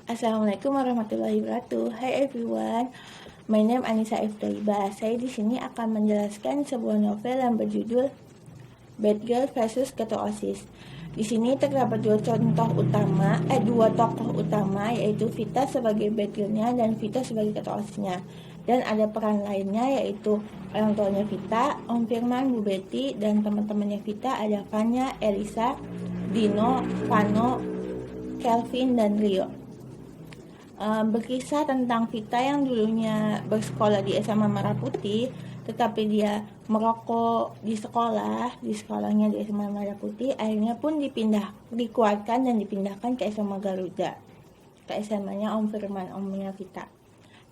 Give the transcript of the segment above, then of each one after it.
Assalamualaikum warahmatullahi wabarakatuh. Hi everyone, my name Anissa F. Toiba. Saya di sini akan menjelaskan sebuah novel yang berjudul Bad Girl versus Ketua OSIS. Di sini terdapat dua tokoh utama, yaitu Vita sebagai bad girl-nya dan Vito sebagai ketua OSIS-nya. Dan ada peran lainnya, yaitu orang tuanya Vita, Om Firman, Bu Betty, dan teman-temannya Vita ada Fanya, Elisa, Dino, Vano, Kelvin, dan Rio. Berkisah tentang Vita yang dulunya bersekolah di SMA Merah Putih, tetapi dia merokok di sekolahnya di SMA Merah Putih, akhirnya pun dikeluarkan dan dipindahkan ke SMA Garuda, ke SMA-nya Om Firman, omnya Vita.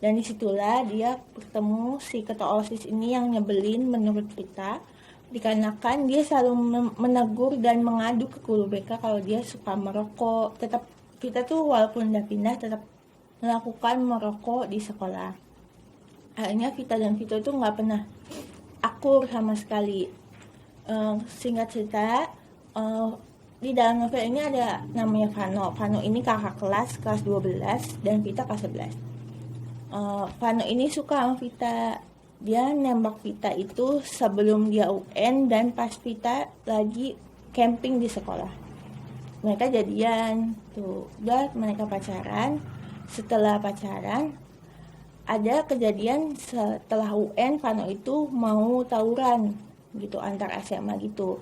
Dan disitulah dia bertemu si ketua OSIS ini yang nyebelin menurut Vita, dikarenakan dia selalu menegur dan mengadu ke guru BK kalau dia suka merokok. Tetap Vita tuh walaupun udah pindah tetap melakukan merokok di sekolah. Akhirnya Vita dan Vito itu nggak pernah akur sama sekali. Singkat cerita, di dalam novel ini ada namanya Vano. Vano ini kakak kelas 12 dan Vita kelas 11. Vano ini suka sama Vita. Dia nembak Vita itu sebelum dia UN dan pas Vita lagi camping di sekolah. Mereka jadian, tuh, udah mereka pacaran. Setelah pacaran, ada kejadian setelah UN, Vano itu mau tawuran gitu antar SMA gitu.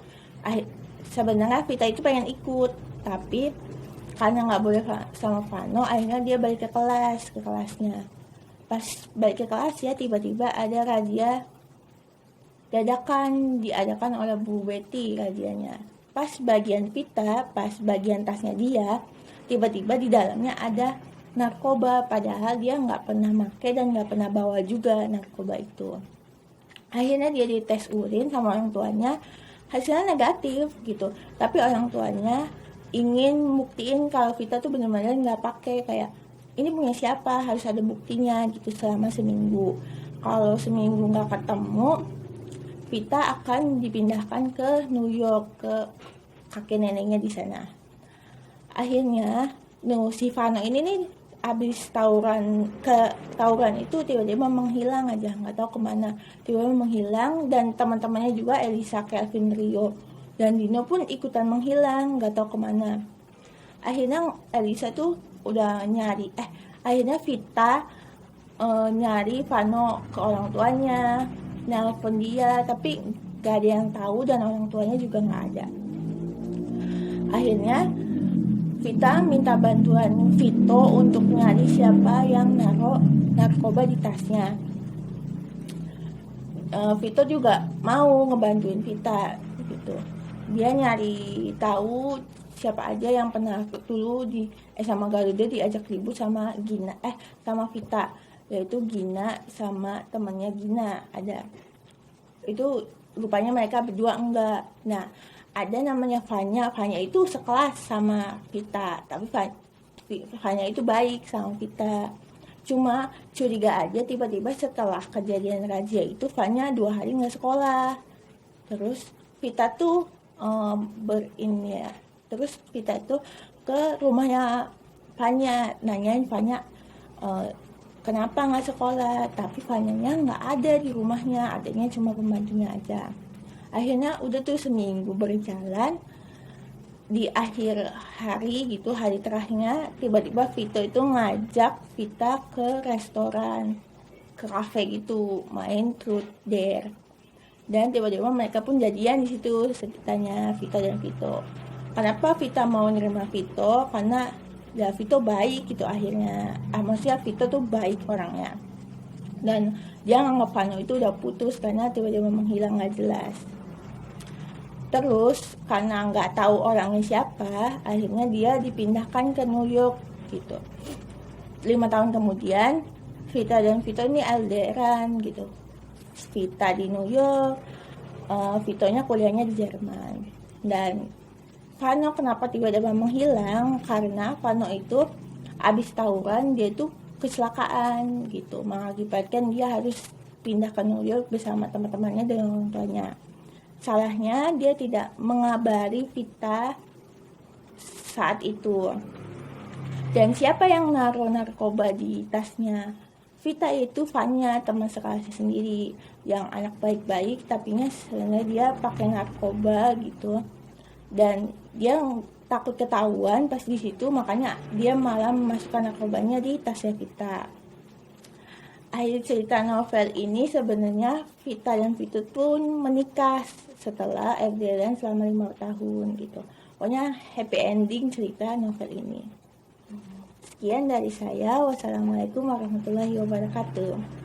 Sebenarnya Vita itu pengen ikut, tapi karena nggak boleh sama Vano, akhirnya dia balik ke kelasnya. Pas balik ke kelas ya, tiba-tiba ada razia dadakan diadakan oleh Bu Betty razianya. Pas bagian Vita, pas bagian tasnya dia, tiba-tiba di dalamnya ada narkoba, padahal dia nggak pernah pakai dan nggak pernah bawa juga narkoba itu. Akhirnya dia dites urin sama orang tuanya, hasilnya negatif gitu. Tapi orang tuanya ingin buktiin kalau Vita tuh benar-benar nggak pakai, kayak ini punya siapa, harus ada buktinya gitu selama seminggu. Kalau seminggu nggak ketemu, Vita akan dipindahkan ke New York ke kakek neneknya di sana. Akhirnya si Vano ini nih abis tawuran itu tiba-tiba menghilang aja, nggak tahu kemana, tiba-tiba menghilang. Dan teman-temannya juga Elisa, Kelvin, Rio, dan Dino pun ikutan menghilang, nggak tahu kemana. Akhirnya Elisa tuh udah akhirnya Vita nyari Vano ke orang tuanya, nelpon dia, tapi gak ada yang tahu dan orang tuanya juga nggak ada. Akhirnya Vita minta bantuan Vito untuk nyari siapa yang naruh narkoba di tasnya. Vito juga mau ngebantuin Vita gitu. Dia nyari tahu siapa aja yang pernah dulu di SMA Garuda diajak ribut sama sama Vita, yaitu Gina sama temannya Gina ada. Itu rupanya mereka berdua enggak. Nah, ada namanya Fanya itu sekelas sama Vita, tapi Fanya itu baik sama Vita. Cuma curiga aja, tiba-tiba setelah kejadian razia itu Fanya 2 hari nggak sekolah. Terus Vita tuh terus Vita itu ke rumahnya Fanya, nanyain Fanya kenapa nggak sekolah, tapi Fanyanya nggak ada di rumahnya, adanya cuma pembantunya aja. Akhirnya udah tuh seminggu berjalan, di akhir hari gitu, hari terakhirnya tiba-tiba Vito itu ngajak Vita ke restoran, ke kafe gitu, main truth dare. Dan tiba-tiba mereka pun jadian di situ ceritanya Vita dan Vito. Kenapa Vita mau nerima Vito? Karena ya Vito baik gitu akhirnya. Maksudnya Vito tuh baik orangnya. Dan dia nganggap Vano itu udah putus karena tiba-tiba menghilang gak jelas. Terus karena nggak tahu orangnya siapa, akhirnya dia dipindahkan ke New York gitu. 5 tahun kemudian, Vita dan Vito ini LDRan gitu. Vita di New York, Vitonya kuliahnya di Jerman. Dan Vano kenapa tiba-tiba menghilang? Karena Vano itu abis tawuran, dia itu kecelakaan gitu, mengakibatkan dia harus pindah ke New York bersama teman-temannya dan orang tuanya. Salahnya dia tidak mengabari Vita saat itu. Dan siapa yang naruh narkoba di tasnya Vita itu Vanya, teman sekelasnya sendiri, yang anak baik-baik tapinya sebenarnya dia pakai narkoba gitu. Dan dia takut ketahuan pas di situ, makanya dia malah memasukkan narkobanya di tasnya Vita. Akhir cerita novel ini sebenarnya Vita dan Vitut pun menikah setelah LDRan selama 5 tahun gitu. Pokoknya happy ending cerita novel ini. Sekian dari saya. Wassalamualaikum warahmatullahi wabarakatuh.